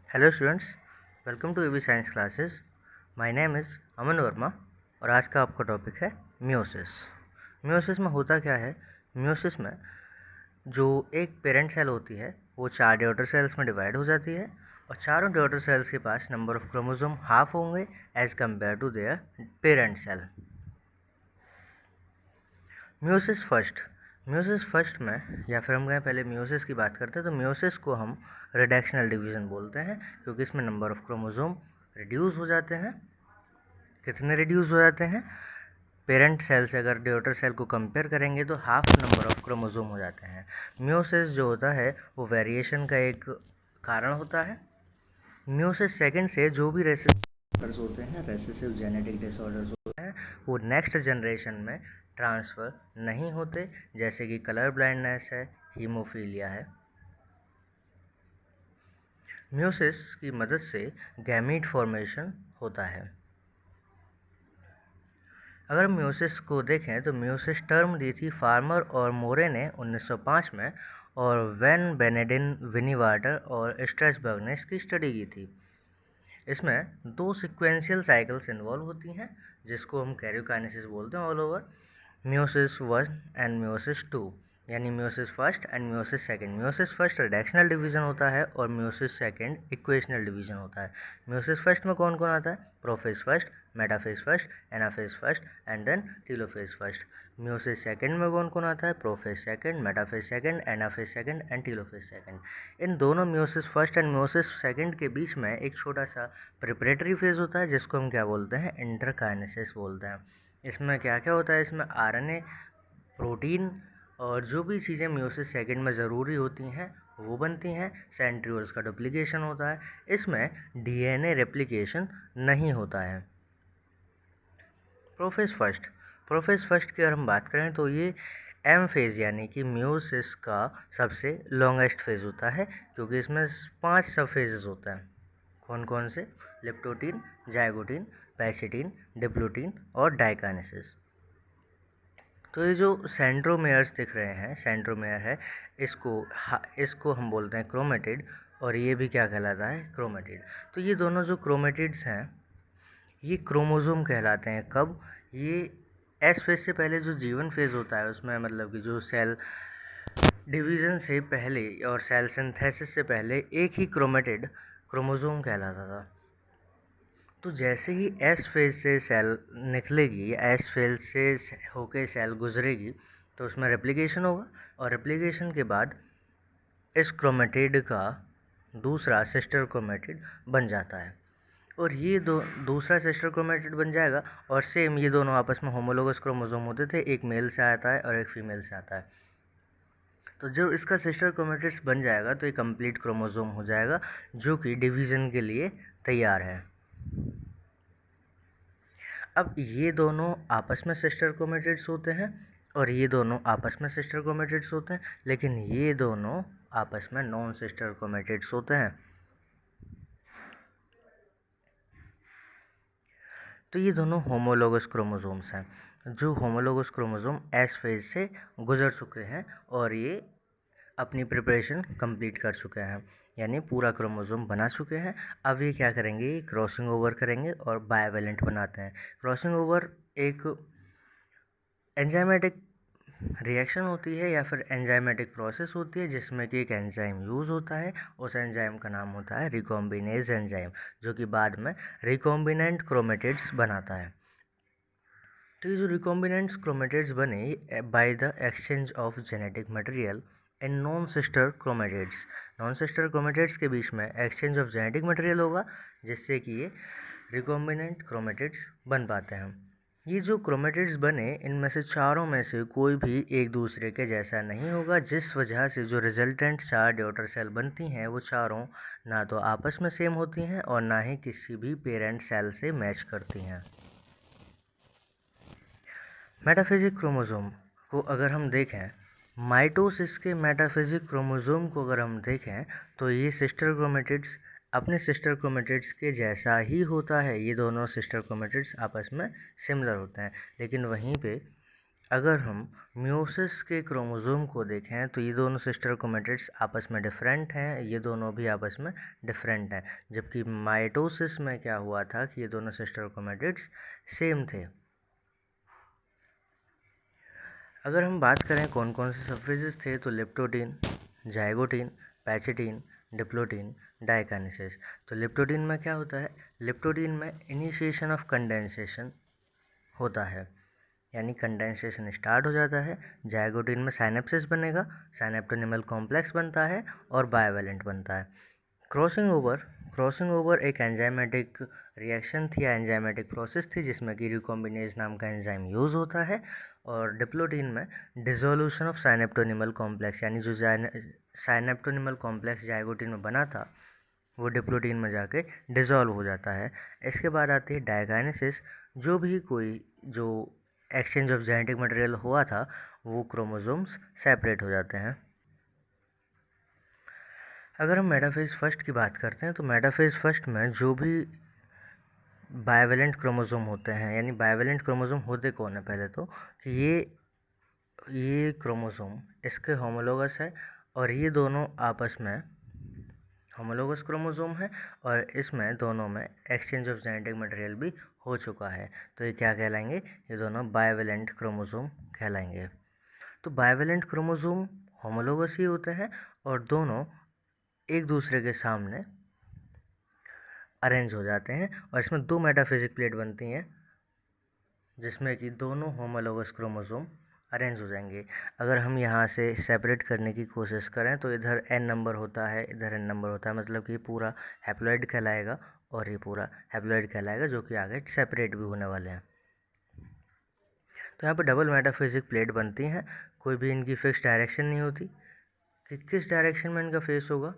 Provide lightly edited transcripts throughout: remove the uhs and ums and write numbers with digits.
Hello students, welcome to AB science classes. My name is Aman Verma और आज का आपका टॉपिक है मियोसिस। मियोसिस में होता क्या है? मियोसिस में जो एक पेरेंट सेल होती है वो 4 डॉटर सेल्स में डिवाइड हो जाती है और चारों डॉटर सेल्स के पास नंबर ऑफ क्रोमोसोम हाफ होंगे as compare to their parent cell. Meiosis first में, या फिर हम कहें पहले मियोसिस की बात करते हैं, तो मियोसिस को हम रिडक्शनल डिवीज़न बोलते हैं क्योंकि इसमें नंबर ऑफ क्रोमोसोम रिड्यूस हो जाते हैं। कितने रिड्यूस हो जाते हैं? पेरेंट सेल से अगर डॉटर सेल को कंपेयर करेंगे तो हाफ नंबर ऑफ क्रोमोसोम हो जाते हैं। मियोसिस जो होता है वो वेरिएशन का एक कारण होता है। मियोसिस सेकंड से जो भी रेसेसिव होते हैं, रेसेसिव जेनेटिक डिसऑर्डर्स होते हैं, वो नेक्स्ट जनरेशन में ट्रांसफ़र नहीं होते, जैसे कि कलर ब्लाइंडनेस है, हीमोफीलिया है। मियोसिस की मदद से गैमीट फॉर्मेशन होता है। अगर मियोसिस को देखें तो मियोसिस टर्म दी थी फार्मर और मोरे ने 1905 में, और वैन बेनेडिन, विनी वाटर और स्ट्रेसबर्ग ने इसकी स्टडी की थी। इसमें 2 सीक्वेंशियल साइकिल्स इन्वॉल्व होती हैं जिसको हम कैरियोकाइनेसिस बोलते हैं all over, meiosis 1 and meiosis 2, यानी meiosis first and meiosis second. Meiosis first reductional division होता है और मियोसिस सेकंड इक्वेशनल डिवीजन होता है। मियोसिस फर्स्ट में कौन कौन आता है? Prophase first, metaphase first, anaphase first and then telophase first. Meiosis second में कौन कौन आता है? Prophase second, metaphase second, anaphase second and telophase second. इन दोनों meiosis first and meiosis second के बीच में एक छोटा सा प्रिपरेटरी फेज होता है जिसको हम क्या बोलते हैं? इंटरकाइनेसिस बोलते हैं। इसमें क्या क्या होता है? इसमें आरएनए, प्रोटीन और जो भी चीज़ें मियोसिस सेकंड में ज़रूरी होती हैं वो बनती हैं। सेंट्रियोल्स का डुप्लीकेशन होता है। इसमें डीएनए रेप्लिकेशन नहीं होता है। प्रोफेज फर्स्ट की अगर हम बात करें तो ये एम फेज़ यानी कि मियोसिस का सबसे लॉन्गेस्ट फेज़ होता है क्योंकि इसमें 5 सब फेजेस होते हैं। कौन कौन से? लेप्टोटीन, जाइगोटीन, पैसिटीन, डिप्लोटीन और डाइकाइनेसिस। तो ये जो सेंट्रोमेयर्स दिख रहे हैं, सेंट्रोमेयर है, इसको हम बोलते हैं क्रोमेटिड, और ये भी क्या कहलाता है? क्रोमेटिड। तो ये दोनों जो क्रोमेटिड्स हैं ये क्रोमोसोम कहलाते हैं। कब? ये एस फेज से पहले जो जीवन फेज होता है उसमें, मतलब कि जो सेल डिवीज़न से पहले और सेल सिंथेसिस से पहले एक ही क्रोमेटिड क्रोमोसोम कहलाता था। तो जैसे ही एस फेज से सेल निकलेगी, एस फेज से होके सेल गुजरेगी, तो उसमें रेप्लिकेशन होगा और रेप्लिकेशन के बाद इस क्रोमेटिड का दूसरा सिस्टर क्रोमेटिड बन जाता है और ये दूसरा सिस्टर क्रोमेटिड बन जाएगा और सेम ये दोनों आपस में होमोलोगस क्रोमोसोम होते थे, एक मेल से आता है और एक फीमेल से आता है। तो जब इसका सिस्टर क्रोमेटिड्स बन जाएगा तो ये कंप्लीट क्रोमोसोम हो जाएगा जो कि डिवीज़न के लिए तैयार है। अब ये दोनों आपस में सिस्टर क्रोमेटिड्स होते हैं और ये दोनों आपस में सिस्टर क्रोमेटिड्स होते हैं, लेकिन ये दोनों आपस में नॉन सिस्टर क्रोमेटिड्स होते हैं। तो ये दोनों होमोलोगस क्रोमोसोम्स हैं। जो होमोलोगस क्रोमोसोम एस फेज से गुजर चुके हैं और ये अपनी प्रिपरेशन कंप्लीट कर चुके हैं, यानी पूरा क्रोमोसोम बना चुके हैं। अब ये क्या करेंगे? क्रॉसिंग ओवर करेंगे और बायवेलेंट बनाते हैं। क्रॉसिंग ओवर एक एंजाइमेटिक रिएक्शन होती है या फिर एंजाइमेटिक प्रोसेस होती है जिसमें कि एक एंजाइम यूज़ होता है। उस एंजाइम का नाम होता है रिकॉम्बिनेज एंजाइम, जो कि बाद में रिकॉम्बिनेंट क्रोमेटिड्स बनाता है। तो ये जो रिकॉम्बिनेंट क्रोमेटिड्स बने by the exchange of genetic material in non sister chromatids के बीच में एक्सचेंज ऑफ जेनेटिक मटेरियल होगा जिससे कि ये रिकॉम्बिनेंट क्रोमेटिड्स बन पाते हैं। ये जो क्रोमेटिड्स बने इनमें से चारों में से कोई भी एक दूसरे के जैसा नहीं होगा, जिस वजह से जो रिजल्टेंट 4 डॉटर सेल बनती हैं वो चारों ना तो आपस में सेम होती हैं और ना ही किसी भी पेरेंट सेल से मैच करती हैं। मेटाफिजिक क्रोमोसोम को अगर हम देखें, माइटोसिस के मेटाफिजिक क्रोमोसोम को अगर हम देखें तो ये सिस्टर क्रोमेटिड्स अपने सिस्टर क्रोमेटिड्स के जैसा ही होता है। ये दोनों सिस्टर क्रोमेटिड्स आपस में सिमिलर होते हैं, लेकिन वहीं पे अगर हम मियोसिस के क्रोमोसोम को देखें तो ये दोनों सिस्टर क्रोमैटिड्स आपस में डिफरेंट हैं, ये दोनों भी आपस में डिफरेंट हैं, जबकि माइटोसिस में क्या हुआ था कि ये दोनों सिस्टर क्रोमैटिड्स सेम थे। अगर हम बात करें कौन कौन से सबफेजेस थे तो leptotene, zygotene, pachytene, diplotene, diakinesis. तो लिप्टोटीन में क्या होता है? लिप्टोटीन में इनिशिएशन ऑफ कंडेंसेशन होता है, यानी कंडेंसेशन स्टार्ट हो जाता है। जाइगोटीन में साइनेप्सिस बनेगा, साइनेप्टोनिमल कॉम्प्लेक्स बनता है और बायोवेलेंट बनता है। क्रॉसिंग ओवर एक एंजाइमेटिक रिएक्शन थी या एंजाइमेटिक प्रोसेस थी जिसमें कि रिकॉम्बिनेज नाम का एंजाइम यूज़ होता है। और डिप्लोटीन में डिसोल्यूशन ऑफ साइनेप्टोनिमल कॉम्प्लेक्स, यानी जो साइनेप्टोनिमल कॉम्प्लेक्स जाइगोटीन में बना था वो डिप्लोटीन में जाके डिसॉल्व हो जाता है। इसके बाद आती है डायकाइनेसिस। जो एक्सचेंज ऑफ जेनेटिक मटेरियल हुआ था वो क्रोमोसोम्स सेपरेट हो जाते हैं। अगर हम मेटाफेज फर्स्ट की बात करते हैं तो मेटाफेज फर्स्ट में जो भी बाइवेलेंट क्रोमोसोम होते हैं, यानी बाइवेलेंट क्रोमोसोम होते कौन है पहले तो कि ये क्रोमोसोम इसके होमोलोगस है और ये दोनों आपस में होमोलोगस क्रोमोसोम है और इसमें दोनों में एक्सचेंज ऑफ जेनेटिक मटेरियल भी हो चुका है। तो ये क्या कहलाएंगे? ये दोनों बाइवेलेंट क्रोमोसोम कहलाएंगे। तो बाइवेलेंट क्रोमोसोम होमोलोगस ही होते हैं और दोनों एक दूसरे के सामने अरेंज हो जाते हैं और इसमें दो मेटाफिजिक प्लेट बनती हैं जिसमें कि दोनों होमोलोगस क्रोमोसोम अरेंज हो जाएंगे। अगर हम यहाँ से सेपरेट करने की कोशिश करें तो इधर n नंबर होता है, इधर n नंबर होता है, मतलब कि ये पूरा हैप्लॉइड कहलाएगा और ये पूरा हैप्लॉइड कहलाएगा, जो कि आगे सेपरेट भी होने वाले हैं। तो यहाँ पर डबल मेटाफिजिक प्लेट बनती हैं, कोई भी इनकी फिक्स डायरेक्शन नहीं होती कि किस डायरेक्शन में इनका फेस होगा।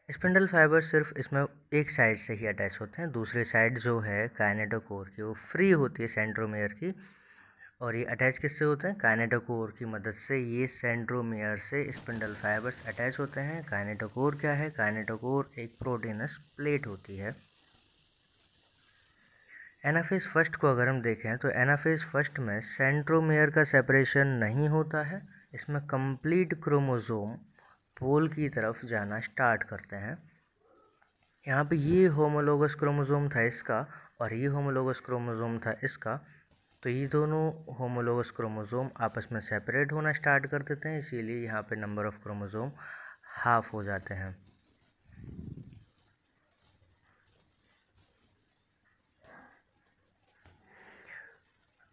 स्पिंडल फाइबर सिर्फ इसमें एक साइड से ही अटैच होते हैं, दूसरी साइड जो है काइनेटोकोर की वो फ्री होती है सेंट्रोमेयर की। और ये अटैच किससे होते हैं? काइनेटोकोर की मदद से ये सेंट्रोमेयर से स्पिंडल फाइबर्स अटैच होते हैं। काइनेटोकोर क्या है? काइनेटोकोर एक प्रोटीनस प्लेट होती है। एनाफेज फर्स्ट को अगर हम देखें तो एनाफेज फर्स्ट में सेंट्रोमेयर का सेपरेशन नहीं होता है, इसमें कंप्लीट क्रोमोसोम पोल की तरफ जाना स्टार्ट करते हैं। यहाँ पे ये होमोलोगस क्रोमोसोम था इसका और ये होमोलोगस क्रोमोसोम था इसका, तो ये दोनों होमोलोगस क्रोमोसोम आपस में सेपरेट होना स्टार्ट कर देते हैं, इसीलिए यहाँ पे नंबर ऑफ क्रोमोसोम हाफ हो जाते हैं।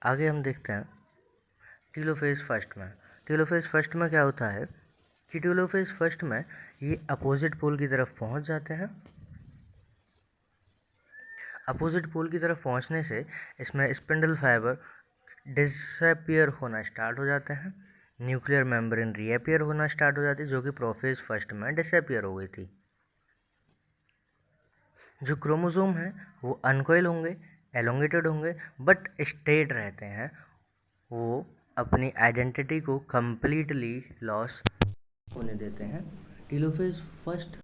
आगे हम देखते हैं टीलोफेज फर्स्ट में। टीलोफेज फर्स्ट में क्या होता है कि टीलोफेज फर्स्ट में ये अपोजिट पोल की तरफ पहुँच जाते हैं। अपोजिट पोल की तरफ पहुँचने से इसमें स्पिंडल फाइबर डिसअपियर होना स्टार्ट हो जाते हैं, न्यूक्लियर मेम्ब्रेन रीअपियर होना स्टार्ट हो जाती है, जो कि प्रोफेज फर्स्ट में डिसअपियर हो गई थी। जो क्रोमोसोम हैं वो अनकॉइल होंगे, एलोंगेटेड होंगे, बट स्ट्रेट रहते हैं, वो अपनी आइडेंटिटी को कम्प्लीटली लॉस होने देते हैं। टीलोफेज फर्स्ट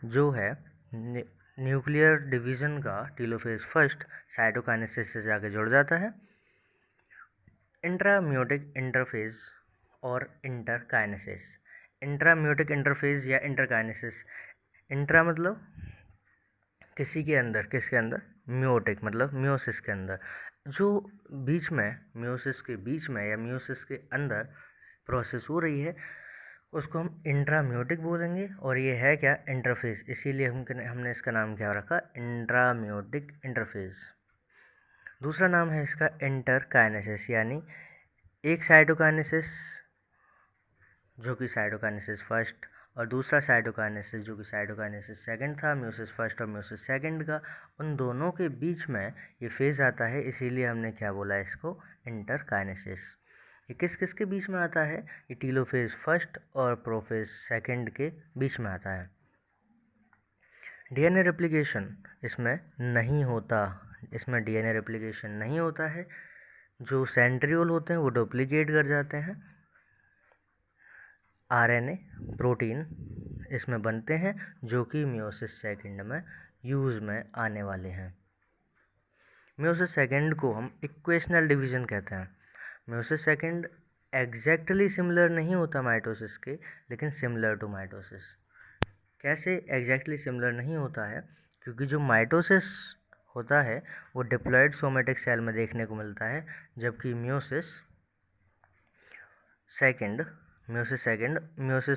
जो है न्यूक्लियर डिवीजन का टीलोफेज फर्स्ट साइटोकाइनेसिस से जाके जुड़ जाता है। इंट्राम्योटिक इंटरफेज और इंटरकाइनेसिस। इंट्राम्योटिक इंटरफेज या इंटरकाइनेसिस, इंट्रा मतलब किसके अंदर म्योटिक मतलब म्योसिस के अंदर, जो बीच में म्योसिस के बीच में या म्योसिस के अंदर प्रोसेस हो रही है उसको हम इंट्राम्योटिक बोलेंगे। और ये है क्या? इंटरफेस, इसीलिए हमने इसका नाम क्या रखा? इंट्राम्योटिक इंटरफेस। दूसरा नाम है इसका इंटरकाइनेसिस, यानी एक साइटोकाइनेसिस जो कि साइटोकाइनेसिस फर्स्ट और दूसरा साइटोकाइनेसिस जो कि साइटोकाइनेसिस सेकंड था, म्योसिस फर्स्ट और म्योसिस सेकंड का, उन दोनों के बीच में ये फेज़ आता है, इसीलिए हमने क्या बोला इसको? इंटरकाइनेसिस। ये किस किस के बीच में आता है? ये टीलोफेज फर्स्ट और प्रोफेज सेकंड के बीच में आता है। डीएनए रेप्लिकेशन इसमें नहीं होता, इसमें डीएनए रेप्लिकेशन नहीं होता है। जो सेंट्रियोल होते हैं वो डुप्लीकेट कर जाते हैं, आरएनए प्रोटीन इसमें बनते हैं जो कि मियोसिस सेकंड में यूज़ में आने वाले हैं। म्यूसिस सेकंड को हम इक्वेशनल डिवीजन कहते हैं। म्यूसिस सेकंड एग्जैक्टली सिमिलर नहीं होता माइटोसिस के, लेकिन सिमिलर टू माइटोसिस। कैसे एग्जैक्टली सिमिलर नहीं होता है? क्योंकि जो माइटोसिस होता है वो डिप्लॉयड सोमेटिक सेल में देखने को मिलता है, जबकि म्यूसिस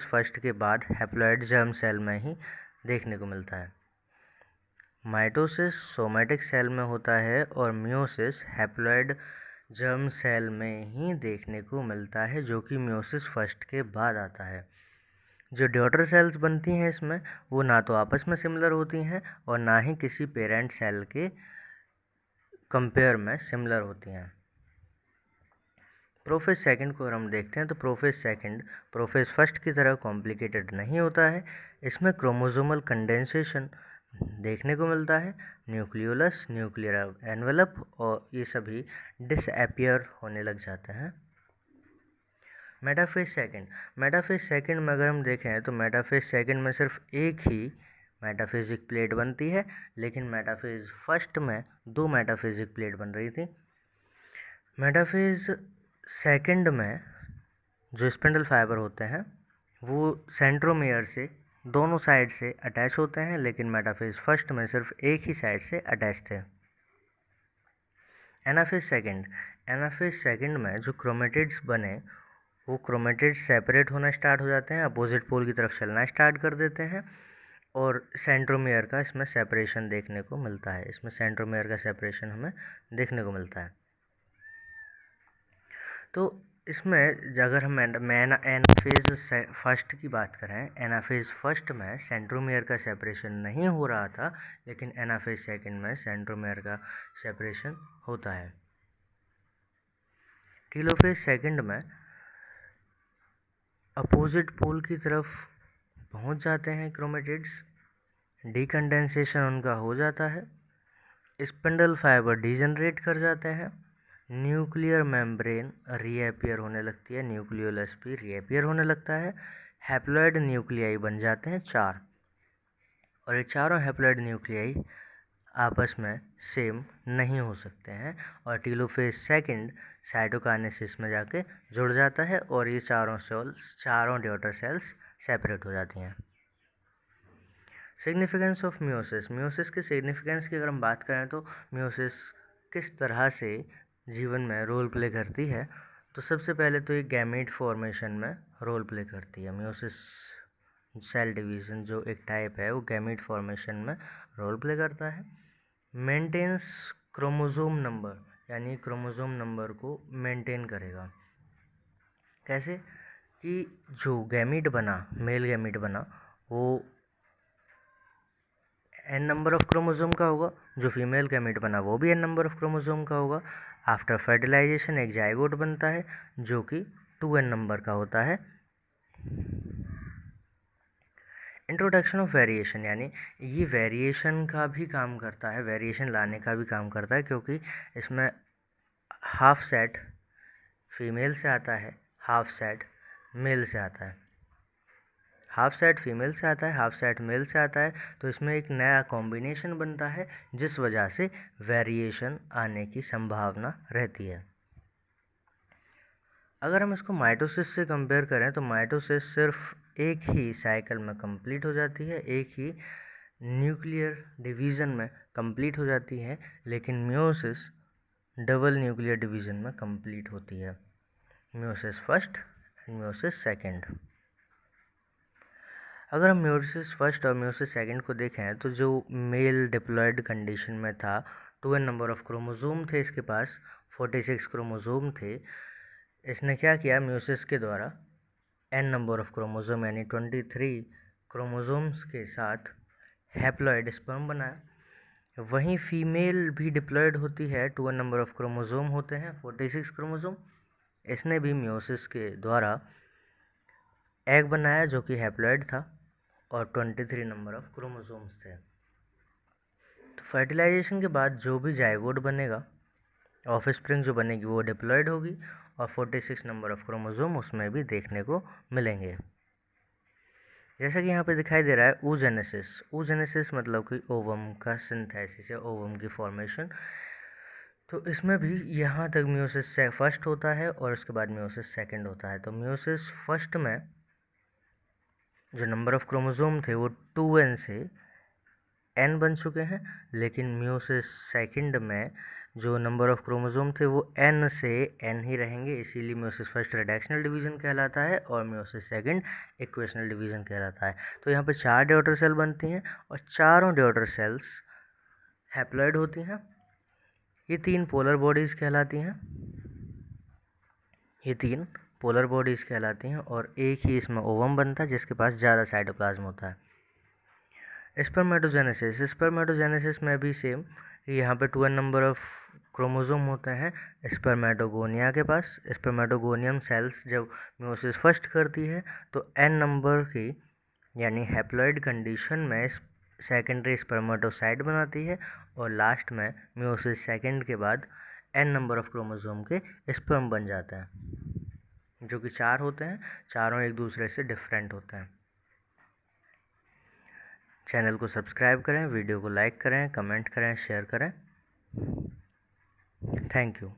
फर्स्ट के बाद हैप्लॉयड जर्म सेल में ही देखने को मिलता है। माइटोसिस सोमेटिक सेल में होता है और म्यूसिस हैप्लॉयड जर्म सेल में ही देखने को मिलता है, जो कि म्यूसिस फर्स्ट के बाद आता है। जो डॉटर सेल्स बनती हैं इसमें, वो ना तो आपस में सिमिलर होती हैं और ना ही किसी पेरेंट सेल के कंपेयर में सिमिलर होती हैं। प्रोफेज सेकंड को अगर हम देखते हैं तो प्रोफेज सेकंड प्रोफेज फर्स्ट की तरह कॉम्प्लिकेटेड नहीं होता है। इसमें क्रोमोसोमल कंडेंसेशन देखने को मिलता है, न्यूक्लियोलस, न्यूक्लियर एनवेलप और ये सभी डिसअपियर होने लग जाते हैं। मेटाफेज सेकंड में अगर हम देखें तो मेटाफेज सेकंड में सिर्फ एक ही मेटाफिजिक प्लेट बनती है, लेकिन मेटाफेज फर्स्ट में 2 मेटाफिजिक प्लेट बन रही थी। मेटाफेज सेकंड में जो स्पिंडल फाइबर होते हैं वो सेंट्रोमियर से दोनों साइड से अटैच होते हैं, लेकिन मेटाफेज फर्स्ट में सिर्फ एक ही साइड से अटैच थे। एनाफेज सेकंड में जो क्रोमेटिड्स बने वो क्रोमेटिड्स सेपरेट होना स्टार्ट हो जाते हैं, अपोजिट पोल की तरफ चलना स्टार्ट कर देते हैं और सेंट्रोमियर का इसमें सेपरेशन देखने को मिलता है। इसमें सेंट्रोमियर का सेपरेशन हमें देखने को मिलता है। तो इसमें अगर हम एनाफेज फर्स्ट की बात करें, एनाफेज फर्स्ट में सेंट्रोमियर का सेपरेशन नहीं हो रहा था, लेकिन एनाफेज सेकंड में सेंट्रोमियर का सेपरेशन होता है। टीलोफेज सेकंड में अपोजिट पोल की तरफ पहुंच जाते हैं क्रोमेटिड्स, डीकंडेंसेशन उनका हो जाता है, स्पिंडल फाइबर डीजनरेट कर जाते हैं, न्यूक्लियर मेम्ब्रेन रीअपियर होने लगती है, न्यूक्लियोलस भी रीअपियर होने लगता है, हैप्लॉइड न्यूक्लियाई बन जाते हैं 4 और ये चारों हैप्लॉइड न्यूक्लियाई आपस में सेम नहीं हो सकते हैं और टीलोफेज सेकंड साइटोकाइनेसिस में जाके जुड़ जाता है और ये चारों डॉटर सेल्स सेपरेट हो जाती हैं। सिग्निफिकेंस ऑफ म्यूसिस के सिग्निफिकेंस की अगर हम बात करें तो म्यूसिस किस तरह से जीवन में रोल प्ले करती है, तो सबसे पहले तो ये गैमेट फॉर्मेशन में रोल प्ले करती है। म्यूसिस सेल डिवीज़न जो एक टाइप है वो गैमेट फॉर्मेशन में रोल प्ले करता है। मेंटेन्स क्रोमोसोम नंबर, यानी क्रोमोसोम नंबर को मेंटेन करेगा। कैसे? कि जो गैमेट बना, मेल गैमेट बना, वो n नंबर ऑफ क्रोमोसोम का होगा, जो फीमेल गैमेट बना वो भी n नंबर ऑफ क्रोमोसोम का होगा। आफ्टर फर्टिलाइजेशन एक जाइगोट बनता है जो कि 2n नंबर का होता है। इंट्रोडक्शन ऑफ वेरिएशन, यानी ये वेरिएशन का भी काम करता है, वेरिएशन लाने का भी काम करता है, क्योंकि इसमें हाफ सेट फीमेल से आता है, हाफ सेट मेल से आता है। हाफ सेट फीमेल से आता है, हाफ सेट मेल से आता है, तो इसमें एक नया कॉम्बिनेशन बनता है जिस वजह से वेरिएशन आने की संभावना रहती है। अगर हम इसको माइटोसिस से कंपेयर करें तो माइटोसिस सिर्फ एक ही साइकिल में कंप्लीट हो जाती है, एक ही न्यूक्लियर डिवीज़न में कंप्लीट हो जाती है, लेकिन म्यूसिस डबल न्यूक्लियर डिवीज़न में कंप्लीट होती है, meiosis first and meiosis second. अगर हम म्यूसिस फर्स्ट और म्यूसिस सेकंड को देखें तो जो मेल डिप्लॉयड कंडीशन में था, 2n नंबर ऑफ क्रोमोसोम थे इसके पास, 46 क्रोमोसोम थे। इसने क्या किया, म्यूसिस के द्वारा n नंबर ऑफ क्रोमोसोम यानी 23 क्रोमोसोम्स के साथ हैप्लॉयड स्पर्म बनाया। वहीं फीमेल भी डिप्लॉयड होती है, 2n नंबर ऑफ क्रोमोसोम होते हैं, 46 क्रोमोसोम। इसने भी म्यूसिस के द्वारा एग बनाया जो कि हैप्लॉयड था और 23 नंबर ऑफ क्रोमोसोम्स थे। तो फर्टिलाइजेशन के बाद जो भी जाइगोट बनेगा, ऑफस्प्रिंग जो बनेगी वो डिप्लॉयड होगी और 46 नंबर ऑफ क्रोमोसोम उसमें भी देखने को मिलेंगे। जैसा कि यहाँ पे दिखाई दे रहा है oogenesis मतलब कि ओवम का सिंथेसिस या ओवम की फॉर्मेशन। तो इसमें भी यहाँ तक मियोसिस से फर्स्ट होता है और उसके बाद मियोसिस सेकंड होता है। तो मियोसिस फर्स्ट में जो नंबर ऑफ क्रोमोसोम थे वो 2n से n बन चुके हैं, लेकिन मियोसिस सेकंड में जो नंबर ऑफ क्रोमोसोम थे वो n से n ही रहेंगे, इसीलिए मियोसिस फर्स्ट रिडक्शनल डिवीजन कहलाता है और मियोसिस सेकंड इक्वेशनल डिवीजन कहलाता है। तो यहाँ पे 4 डॉटर सेल बनती हैं और चारों डॉटर सेल्स हैप्लॉइड होती हैं। ये 3 पोलर बॉडीज़ कहलाती हैं, ये 3 पोलर बॉडीज़ कहलाती हैं और एक ही इसमें ओवम बनता है जिसके पास ज़्यादा साइटोप्लाज्म होता है। स्पर्मेटोजेनेसिस में भी सेम, यहाँ पे 2n नंबर ऑफ क्रोमोसोम होते हैं स्पर्मेटोगोनिया के पास। स्पर्मेटोगोनियम सेल्स जब मियोसिस फर्स्ट करती है तो n नंबर की यानी हैप्लॉइड कंडीशन में सेकेंडरी स्पर्मेटोसाइट बनाती है और लास्ट में मियोसिस सेकंड के बाद n नंबर ऑफ क्रोमोसोम के स्पर्म बन जाते हैं, जो कि 4 होते हैं। चारों एक दूसरे से डिफरेंट होते हैं। चैनल को सब्सक्राइब करें, वीडियो को लाइक करें, कमेंट करें, शेयर करें। Thank you.